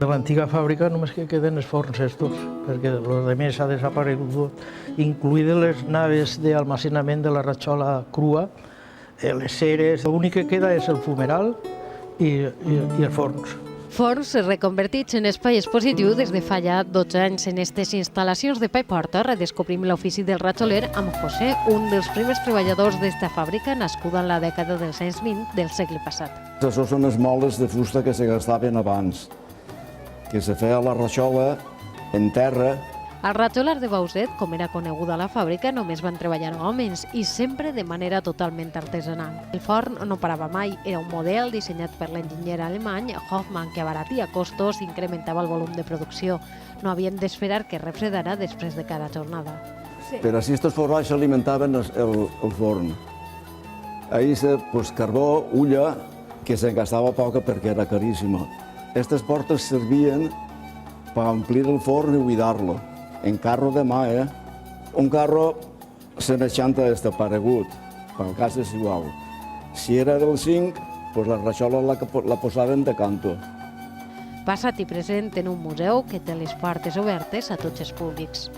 De l'antiga fàbrica només que queden els forns estos, perquè el més ha desaparegut, incluïdes les naves d'almacenament de la ratxola crua, les ceres, l'únic que queda és el fumeral i els forns. Forns reconvertits en espai expositiu des de fa ja 12 anys. En aquestes instal·lacions de Pa i Porta redescobrim l'ofici del ratxoler amb José, un dels primers treballadors d'esta fàbrica nascuda en la dècada dels anys 20 del segle passat. Això són les moles de fusta que se gastaven abans, que se feia la ratxola en terra. Al ratxolar de Bauset, com era coneguda la fàbrica, només van treballar homes i sempre de manera totalment artesanal. El forn no parava mai, era un model dissenyat per l'enginyer alemany Hoffmann que abaratia costos i incrementava el volum de producció. No havien d'esperar que refredara després de cada jornada. Per així estos forrats alimentaven el forn. Ahí carbó, ulla, que se gastava poca perquè era caríssima. Aquestes portes servien per omplir el forn i buidar-lo. En carro de mà, un carro 160 està paregut, pel cas és igual. Si era del 5, la ratxola la posaven de canto. Passat i present en un museu que té les portes obertes a tots els públics.